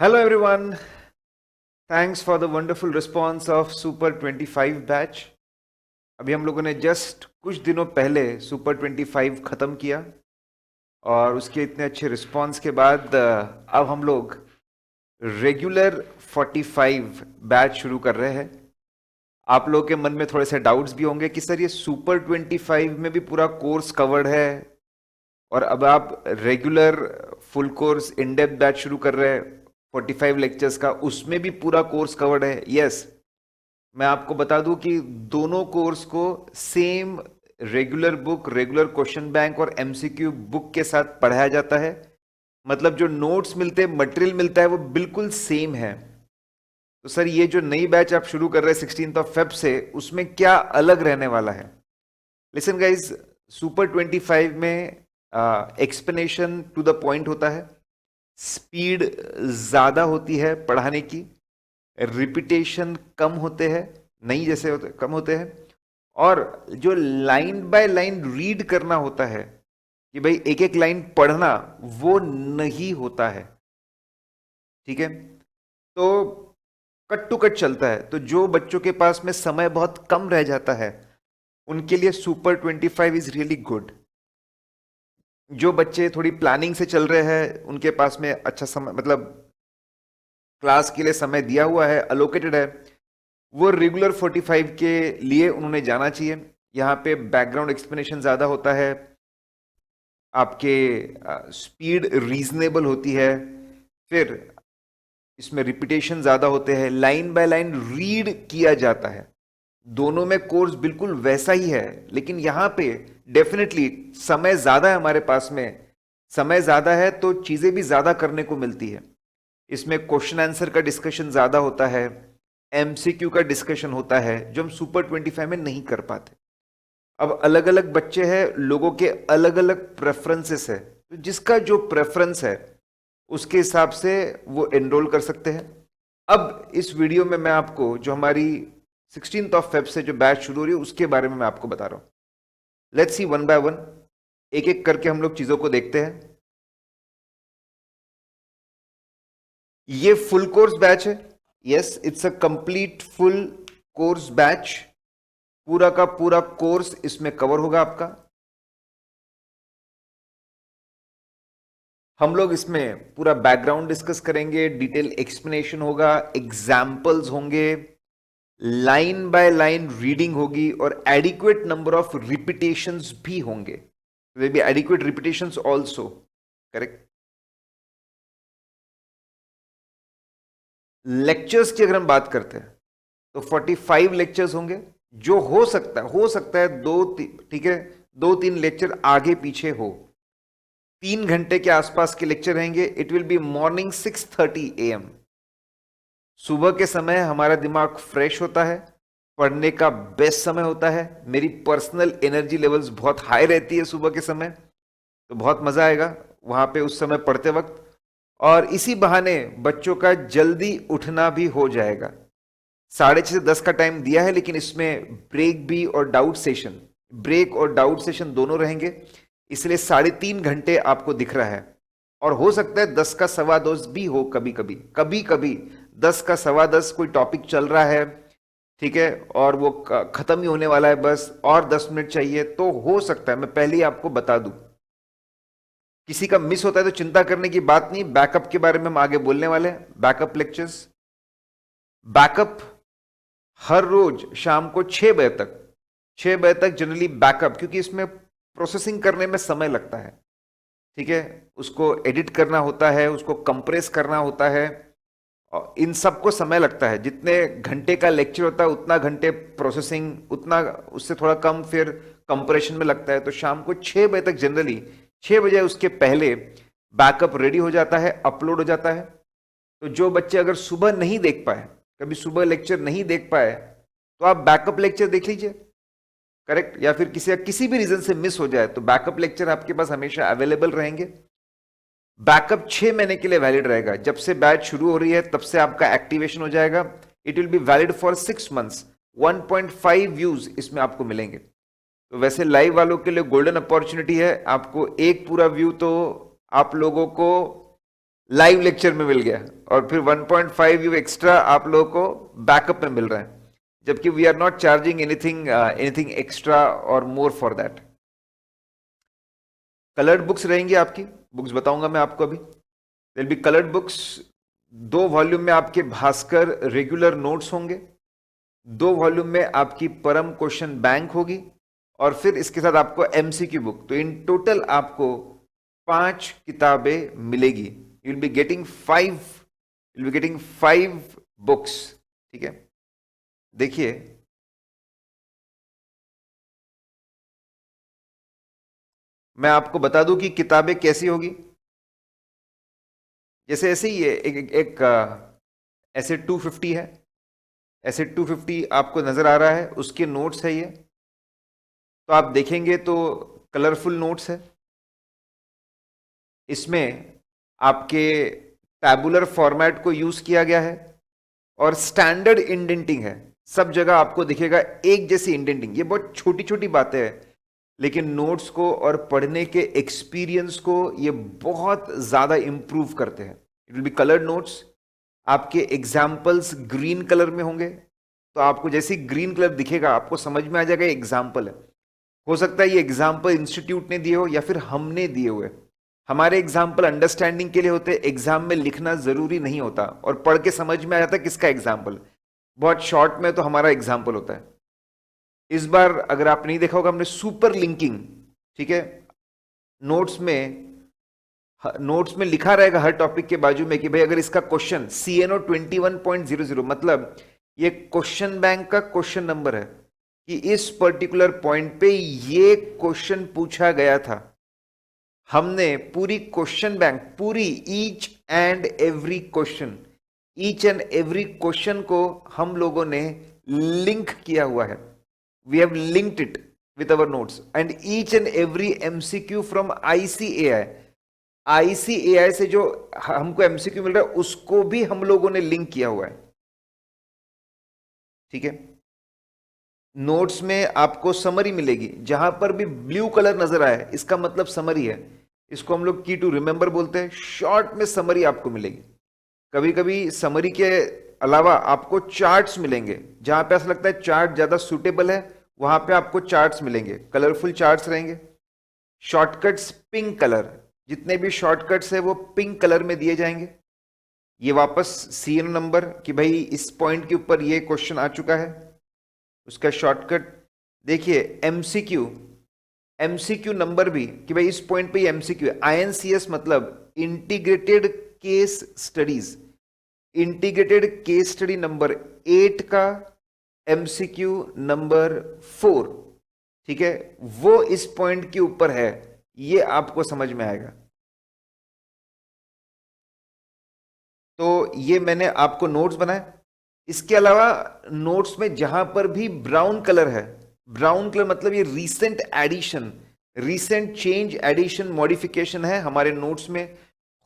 Hello everyone, thanks for the wonderful response of Super 25 batch. अभी हम लोगों ने जस्ट कुछ दिनों पहले सुपर 25 ख़त्म किया और उसके इतने अच्छे रिस्पांस के बाद अब हम लोग रेगुलर 45 बैच शुरू कर रहे हैं। आप लोगों के मन में थोड़े से डाउट्स भी होंगे कि सर ये सुपर 25 में भी पूरा कोर्स कवर्ड है और अब आप regular full course in depth batch शुरू कर रहे हैं 45 लेक्चर्स का, उसमें भी पूरा कोर्स कवर्ड है। यस, मैं आपको बता दूं कि दोनों कोर्स को same regular book, regular question bank और एमसीक्यू बुक के साथ पढ़ाया जाता है। मतलब जो नोट्स मिलते हैं, मटेरियल मिलता है, वो बिल्कुल सेम है। तो सर ये जो नई बैच आप शुरू कर रहे हैं 16 से, उसमें क्या अलग रहने वाला है? लिसन गाइज, सुपर 25 में एक्सप्लेनेशन टू द पॉइंट होता है, स्पीड ज्यादा होती है पढ़ाने की, रिपीटेशन कम होते हैं, नहीं जैसे होते कम होते हैं, और जो लाइन बाय लाइन रीड करना होता है कि भाई एक एक लाइन पढ़ना, वो नहीं होता है। ठीक है, तो कट टू कट चलता है। तो जो बच्चों के पास में समय बहुत कम रह जाता है, उनके लिए सुपर 25 इज रियली गुड। जो बच्चे थोड़ी प्लानिंग से चल रहे हैं, उनके पास में अच्छा समय, मतलब क्लास के लिए समय दिया हुआ है, अलोकेटेड है, वो रेगुलर 45 के लिए उन्होंने जाना चाहिए। यहाँ पे बैकग्राउंड एक्सप्लेनेशन ज़्यादा होता है, आपके स्पीड रीजनेबल होती है, फिर इसमें रिपीटेशन ज़्यादा होते हैं, लाइन बाय लाइन रीड किया जाता है। दोनों में कोर्स बिल्कुल वैसा ही है, लेकिन यहाँ पे डेफिनेटली समय ज़्यादा है हमारे पास में। समय ज़्यादा है तो चीज़ें भी ज़्यादा करने को मिलती है। इसमें क्वेश्चन आंसर का डिस्कशन ज़्यादा होता है, एमसीक्यू का डिस्कशन होता है, जो हम सुपर 25 में नहीं कर पाते। अब अलग अलग बच्चे हैं, लोगों के अलग अलग प्रेफरेंसेस है, तो जिसका जो प्रेफरेंस है उसके हिसाब से वो एनरोल कर सकते हैं। अब इस वीडियो में मैं आपको जो हमारी 16 से जो बैच शुरू हो रही है उसके बारे में मैं आपको बता रहा हूं। Let's see one by one, एक एक करके हम लोग चीजों को देखते हैं। ये फुल कोर्स बैच है। Yes, it's a complete full course batch. पूरा का पूरा कोर्स इसमें कवर होगा आपका। हम लोग इसमें पूरा बैकग्राउंड डिस्कस करेंगे, डिटेल एक्सप्लेनेशन होगा, एग्जाम्पल्स होंगे, लाइन बाय लाइन रीडिंग होगी और एडिक्वेट नंबर ऑफ रिपीटेशंस भी होंगे। There be adequate repetitions also, correct. Lectures की अगर हम बात करते हैं तो 45 लेक्चर्स होंगे। जो हो सकता है ठीक है, 2-3 लेक्चर आगे पीछे हो। 3 घंटे के आसपास के लेक्चर रहेंगे। It will B morning 6:30 AM। सुबह के समय हमारा दिमाग फ्रेश होता है, पढ़ने का बेस्ट समय होता है। मेरी पर्सनल एनर्जी लेवल्स बहुत हाई रहती है सुबह के समय, तो बहुत मजा आएगा वहां पे उस समय पढ़ते वक्त। और इसी बहाने बच्चों का जल्दी उठना भी हो जाएगा। 6:30 से 10 का टाइम दिया है, लेकिन इसमें ब्रेक और डाउट सेशन दोनों रहेंगे, इसलिए 3.5 घंटे आपको दिख रहा है। और हो सकता है 10 का 10:15 भी हो, कभी कभी 10 का 10:15 कोई टॉपिक चल रहा है, ठीक है, और वो खत्म ही होने वाला है, बस और 10 मिनट चाहिए, तो हो सकता है, मैं पहले ही आपको बता दूं, किसी का मिस होता है तो चिंता करने की बात नहीं। बैकअप के बारे में हम आगे बोलने वाले हैं, बैकअप लेक्चर्स। बैकअप हर रोज शाम को 6 बजे तक जनरली बैकअप, क्योंकि इसमें प्रोसेसिंग करने में समय लगता है, ठीक है, उसको एडिट करना होता है, उसको कंप्रेस करना होता है, और इन सबको समय लगता है। जितने घंटे का लेक्चर होता है उतना घंटे प्रोसेसिंग, उतना उससे थोड़ा कम फिर कंप्रेशन में लगता है। तो शाम को 6 बजे तक जनरली, 6 बजे उसके पहले बैकअप रेडी हो जाता है, अपलोड हो जाता है। तो जो बच्चे अगर सुबह नहीं देख पाए, कभी सुबह लेक्चर नहीं देख पाए, तो आप बैकअप लेक्चर देख लीजिए, करेक्ट। या फिर किसी भी रीजन से मिस हो जाए तो बैकअप लेक्चर आपके पास हमेशा अवेलेबल रहेंगे। बैकअप 6 महीने के लिए वैलिड रहेगा। जब से बैच शुरू हो रही है तब से आपका एक्टिवेशन हो जाएगा। It will be valid for 6 months. 1.5 views इसमें आपको मिलेंगे। तो वैसे लाइव वालों के लिए गोल्डन अपॉर्चुनिटी है, आपको एक पूरा व्यू तो आप लोगों को लाइव लेक्चर में मिल गया, और फिर 1.5 यू एक्स्ट्रा आप लोगों को बैकअप में मिल रहा है, जबकि we are not charging anything extra और more for that. Coloured books रहेंगी आपकी, बुक्स बताऊंगा मैं आपको अभी। Will be coloured books, 2 volume में आपके भास्कर रेगुलर नोट्स होंगे, 2 वॉल्यूम में आपकी परम क्वेश्चन बैंक होगी, और फिर इसके साथ आपको एमसीक्यू बुक। तो इन टोटल आपको 5 किताबें मिलेगी। You will be getting 5 books. ठीक है, देखिए मैं आपको बता दूं कि किताबें कैसी होगी। जैसे ऐसे ही है, ऐसे 250 है, ऐसे 250 आपको नजर आ रहा है, उसके नोट्स है ये। तो आप देखेंगे तो कलरफुल नोट्स है, इसमें आपके टैबुलर फॉर्मेट को यूज किया गया है, और स्टैंडर्ड इंडेंटिंग है। सब जगह आपको दिखेगा एक जैसी इंडेंटिंग। ये बहुत छोटी छोटी बातें हैं, लेकिन नोट्स को और पढ़ने के एक्सपीरियंस को ये बहुत ज्यादा इंप्रूव करते हैं। It will be coloured notes. आपके एग्जाम्पल्स ग्रीन कलर में होंगे, तो आपको जैसे ग्रीन कलर दिखेगा आपको समझ में आ जाएगा एग्जाम्पल है। हो सकता है ये एग्जाम्पल इंस्टीट्यूट ने दिए हो या फिर हमने दिए हुए। हमारे एग्जाम्पल अंडरस्टैंडिंग के लिए होते हैं, एग्जाम में लिखना जरूरी नहीं होता, और पढ़ के समझ में आ जाता है किसका एग्जाम्पल। बहुत शॉर्ट में तो हमारा एग्जाम्पल होता है। इस बार अगर आप नहीं देखा होगा, हमने सुपर लिंकिंग, ठीक है, नोट्स में लिखा रहेगा हर टॉपिक के बाजू में कि भाई अगर इसका क्वेश्चन CNO 21.00, मतलब ये क्वेश्चन बैंक का क्वेश्चन नंबर है कि इस पर्टिकुलर पॉइंट पे ये क्वेश्चन पूछा गया था। हमने पूरी क्वेश्चन बैंक, पूरी ईच एंड एवरी क्वेश्चन को हम लोगों ने लिंक किया हुआ है। We have linked it with our notes, and each and every MCQ from ICAI से जो हमको MCQ मिल रहा है उसको भी हम लोगों ने लिंक किया हुआ है। ठीक है, नोट्स में आपको समरी मिलेगी। जहां पर भी ब्लू कलर नजर आए इसका मतलब समरी है। इसको हम लोग की टू रिमेंबर बोलते हैं। शॉर्ट में समरी आपको मिलेगी। कभी कभी समरी के अलावा आपको चार्ट्स मिलेंगे, जहां पे ऐसा लगता है चार्ट ज्यादा सुटेबल है, वहां पे आपको चार्ट्स मिलेंगे, कलरफुल चार्ट्स रहेंगे। शॉर्टकट्स पिंक कलर, जितने भी शॉर्टकट्स है वो पिंक कलर में दिए जाएंगे। ये वापस CNO नंबर कि भाई इस पॉइंट के ऊपर ये क्वेश्चन आ चुका है, उसका शॉर्टकट। देखिए एमसीक्यू नंबर भी कि भाई इस पॉइंट पे MCQ है। INCS मतलब integrated case studies, integrated case study number 8 का MCQ नंबर 4, ठीक है, वो इस पॉइंट के ऊपर है। ये आपको समझ में आएगा। तो ये मैंने आपको नोट्स बनाए। इसके अलावा नोट्स में जहां पर भी ब्राउन कलर है, ब्राउन कलर मतलब ये recent edition, recent change, edition, modification है हमारे नोट्स में।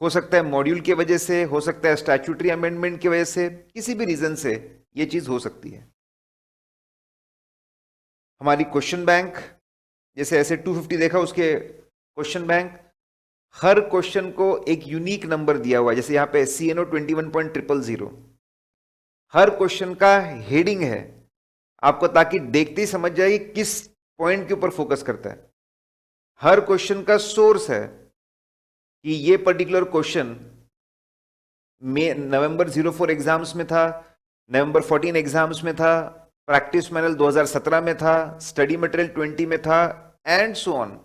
हो सकता है मॉड्यूल की वजह से, हो सकता है स्टैट्यूटरी अमेंडमेंट की वजह से, किसी भी रीजन से ये चीज हो सकती है। हमारी क्वेश्चन बैंक, जैसे ऐसे 250 देखा, उसके क्वेश्चन बैंक, हर क्वेश्चन को एक यूनिक नंबर दिया हुआ है। जैसे यहां पे CNO 21.000, हर क्वेश्चन का हेडिंग है आपको, ताकि देखते ही समझ जाए किस पॉइंट के ऊपर फोकस करता है। हर क्वेश्चन का सोर्स है कि ये पर्टिकुलर क्वेश्चन में नवंबर 04 एग्जाम्स में था, नवंबर 14 एग्जाम्स में था, प्रैक्टिस मैनुअल 2017 में था, स्टडी मटेरियल 20 में था, एंड सो ऑन।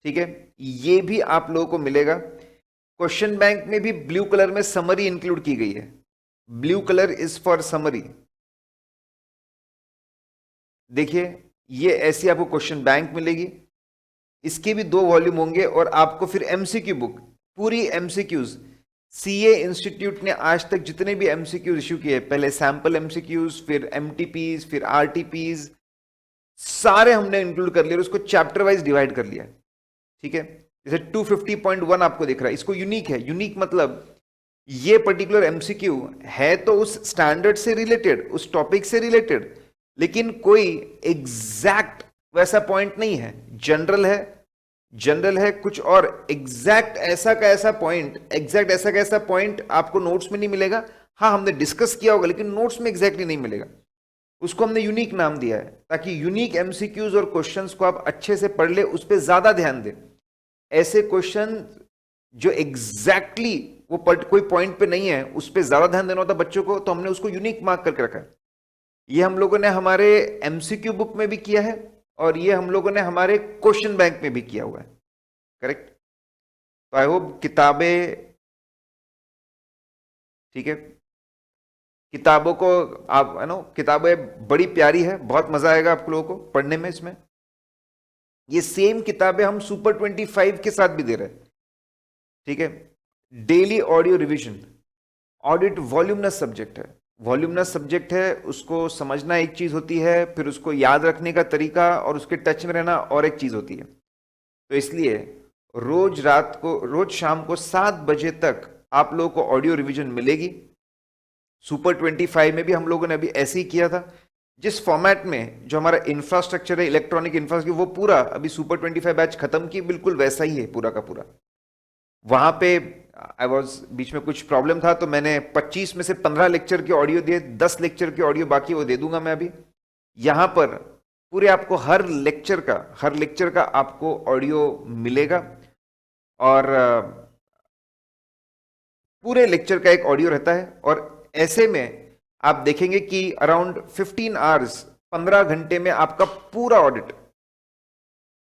ठीक है, ये भी आप लोगों को मिलेगा। क्वेश्चन बैंक में भी ब्लू कलर में समरी इंक्लूड की गई है। Blue colour is for summary. देखिए ये ऐसी आपको क्वेश्चन बैंक मिलेगी। इसके भी 2 वॉल्यूम होंगे, और आपको फिर MCQ बुक, पूरी MCQs। CA इंस्टीट्यूट ने आज तक जितने भी MCQs इश्यू किए, पहले सैंपल MCQs, फिर MTPs, फिर RTPs, सारे हमने इंक्लूड कर लिया और उसको चैप्टर वाइज डिवाइड कर लिया। ठीक है, जैसे 250.1 आपको दिख रहा है, इसको यूनिक है। यूनिक मतलब ये पर्टिकुलर MCQ है तो उस स्टैंडर्ड से रिलेटेड, उस टॉपिक से रिलेटेड, लेकिन कोई एग्जैक्ट वैसा पॉइंट नहीं है, जनरल है, जनरल है कुछ और, एग्जैक्ट ऐसा का ऐसा पॉइंट आपको नोट्स में नहीं मिलेगा। हाँ, हमने डिस्कस किया होगा लेकिन नोट्स में एग्जैक्टली नहीं मिलेगा। उसको हमने यूनिक नाम दिया है ताकि यूनिक एमसीक्यूज और क्वेश्चंस को आप अच्छे से पढ़ ले, उस पर ज्यादा ध्यान दें। ऐसे क्वेश्चन जो एग्जैक्टली वो कोई पॉइंट पे नहीं है उस पर ज्यादा ध्यान देना होता बच्चों को, तो हमने उसको यूनिक मार्क करके रखा है। ये हम लोगों ने हमारे एमसीक्यू बुक में भी किया है और ये हम लोगों ने हमारे क्वेश्चन बैंक में भी किया हुआ है। करेक्ट। तो आई होप किताबें, ठीक है, किताबों को आप किताबें बड़ी प्यारी है, बहुत मजा आएगा आप लोगों को पढ़ने में। इसमें ये सेम किताबें हम सुपर 25 के साथ भी दे रहे हैं। ठीक है। Daily audio revision. Audit voluminous subject है, वॉल्यूमनस सब्जेक्ट है, उसको समझना एक चीज होती है, फिर उसको याद रखने का तरीका और उसके टच में रहना और एक चीज होती है। तो इसलिए रोज शाम को 7 बजे तक आप लोगों को ऑडियो रिवीजन मिलेगी। सुपर 25 में भी हम लोगों ने अभी ऐसे ही किया था। जिस फॉर्मेट में जो हमारा इंफ्रास्ट्रक्चर है, इलेक्ट्रॉनिक इंफ्रास्ट्रक्चर, वो पूरा अभी सुपर 25 बैच खत्म की बिल्कुल वैसा ही है पूरा का पूरा। वहां पे बीच में कुछ प्रॉब्लम था तो मैंने 25 में से 15 लेक्चर के ऑडियो दिए, 10 लेक्चर के ऑडियो बाकी वो दे दूंगा मैं अभी। यहां पर पूरे आपको हर लेक्चर का आपको ऑडियो मिलेगा और पूरे लेक्चर का एक ऑडियो रहता है। और ऐसे में आप देखेंगे कि अराउंड 15 आवर्स, 15 घंटे में आपका पूरा ऑडिट,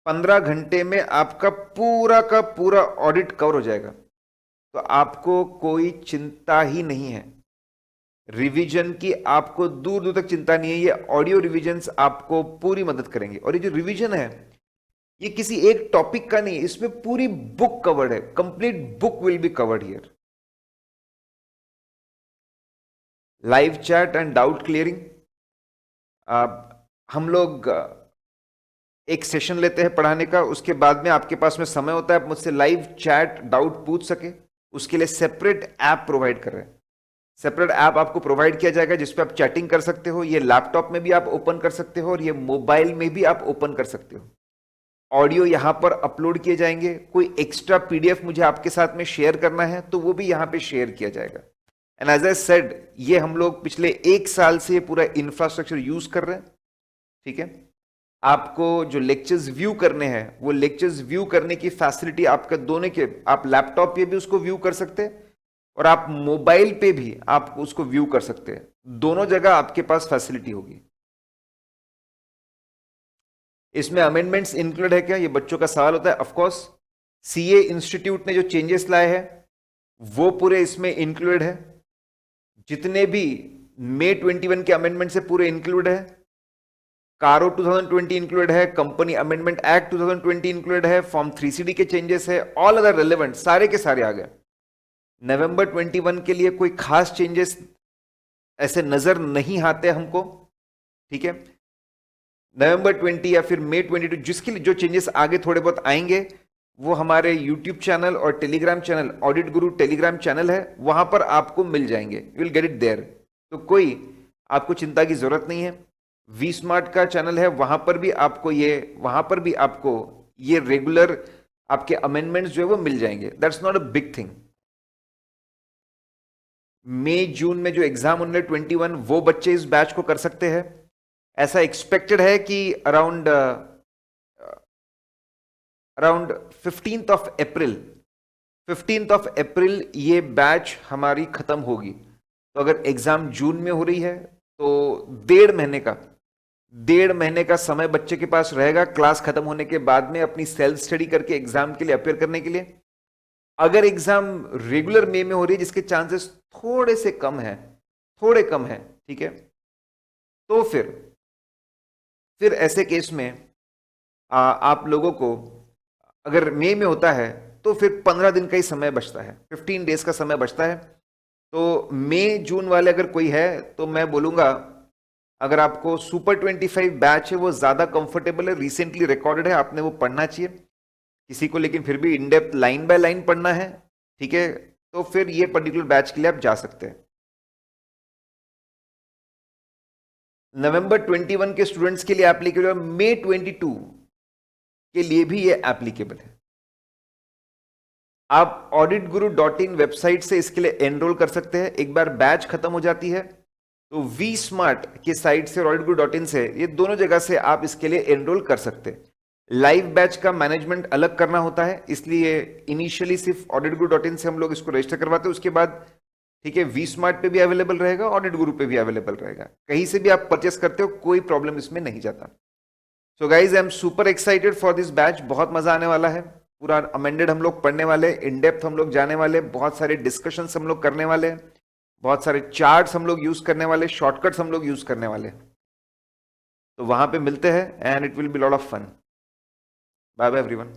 15 घंटे में आपका पूरा का पूरा ऑडिट कवर हो जाएगा। तो आपको कोई चिंता ही नहीं है रिवीजन की, आपको दूर दूर तक चिंता नहीं है। ये ऑडियो रिवीजन्स आपको पूरी मदद करेंगे। और ये जो रिवीजन है ये किसी एक टॉपिक का नहीं, इसमें पूरी बुक कवर्ड है, complete book will be covered here. Live chat and doubt clearing. हम लोग एक सेशन लेते हैं पढ़ाने का, उसके बाद में आपके पास में समय होता है आप मुझसे लाइव चैट डाउट पूछ सके, उसके लिए सेपरेट ऐप प्रोवाइड कर रहे हैं। सेपरेट ऐप आपको प्रोवाइड किया जाएगा जिसपे आप चैटिंग कर सकते हो। ये लैपटॉप में भी आप ओपन कर सकते हो और ये मोबाइल में भी आप ओपन कर सकते हो। ऑडियो यहां पर अपलोड किए जाएंगे। कोई एक्स्ट्रा पीडीएफ मुझे आपके साथ में शेयर करना है तो वो भी यहां पे शेयर किया जाएगा। एंड एज आई सेड, ये हम लोग पिछले 1 साल से पूरा इंफ्रास्ट्रक्चर यूज कर रहे हैं। ठीक है। आपको जो लेक्चर्स व्यू करने हैं वो लेक्चर्स व्यू करने की फैसिलिटी आपका दोनों के, आप लैपटॉप पे भी उसको व्यू कर सकते हैं और आप मोबाइल पे भी आप उसको व्यू कर सकते हैं। दोनों जगह आपके पास फैसिलिटी होगी। इसमें अमेंडमेंट्स इंक्लूड है क्या, ये बच्चों का सवाल होता है। ऑफ कोर्स सीए इंस्टीट्यूट ने जो चेंजेस लाए हैं वो पूरे इसमें इंक्लूड है। जितने भी मई 21 के अमेंडमेंट से पूरे इंक्लूड है। कारो 2020 इंक्लूड है, कंपनी अमेंडमेंट एक्ट 2020 इंक्लूड है, फॉर्म 3CD के चेंजेस है, ऑल अदर रिलेवेंट सारे के सारे आ गए। नवंबर 21 के लिए कोई खास चेंजेस ऐसे नजर नहीं आते हमको। ठीक है। नवंबर 20 या फिर मई 22 जिसके लिए जो चेंजेस आगे थोड़े बहुत आएंगे वो हमारे यूट्यूब चैनल और Telegram channel, audit Guru Telegram channel है, वहां पर आपको मिल जाएंगे। You will get it there. तो कोई आपको चिंता की जरूरत नहीं है। वी स्मार्ट का चैनल है, वहां पर भी आपको ये रेगुलर आपके अमेंडमेंट्स जो है वो मिल जाएंगे। That's not a big thing. मई जून में जो एग्जाम 21 वो बच्चे इस बैच को कर सकते हैं। ऐसा एक्सपेक्टेड है कि अराउंड 15th ऑफ अप्रैल ये बैच हमारी खत्म होगी। तो अगर एग्जाम जून में हो रही है तो 1.5 महीने का समय बच्चे के पास रहेगा क्लास खत्म होने के बाद में अपनी सेल्फ स्टडी करके एग्जाम के लिए अपेयर करने के लिए। अगर एग्जाम रेगुलर मई में हो रही है जिसके चांसेस थोड़े कम है, ठीक है, तो फिर ऐसे केस में आप लोगों को अगर मई में होता है तो फिर 15 दिन का ही समय बचता है, 15 डेज का समय बचता है। तो मई जून वाले अगर कोई है तो मैं बोलूंगा अगर आपको सुपर 25 बैच है वो ज्यादा कंफर्टेबल है, रिसेंटली रिकॉर्डेड है, आपने वो पढ़ना चाहिए। किसी को लेकिन फिर भी in depth line by line पढ़ना है, ठीक है, तो फिर ये पर्टिकुलर बैच के लिए आप जा सकते हैं। नवंबर 21 के स्टूडेंट्स के लिए एप्लीकेबल, मई 22 के लिए भी ये एप्लीकेबल है। आप auditguru.in वेबसाइट से इसके लिए एनरोल कर सकते हैं। एक बार बैच खत्म हो जाती है तो वी स्मार्ट के साइट से और auditguru.in से, ये दोनों जगह से आप इसके लिए एनरोल कर सकते हैं। लाइव बैच का मैनेजमेंट अलग करना होता है, इसलिए इनिशियली सिर्फ auditguru.in से हम लोग इसको रजिस्टर करवाते हैं। उसके बाद ठीक है, वी स्मार्ट पे भी अवेलेबल रहेगा, ऑडिट गुरु पे भी अवेलेबल रहेगा, कहीं से भी आप परचेस करते हो, कोई प्रॉब्लम इसमें नहीं जाता। So guys, I am super excited for this batch. बहुत मजा आने वाला है। पूरा अमेंडेड हम लोग पढ़ने वाले, इन डेप्थ हम लोग जाने वाले, बहुत सारे डिस्कशंस हम लोग करने वाले, बहुत सारे चार्ट्स हम लोग यूज करने वाले, शॉर्टकट्स हम लोग यूज करने वाले। तो वहां पे मिलते हैं and it will be lot of fun. Bye bye everyone.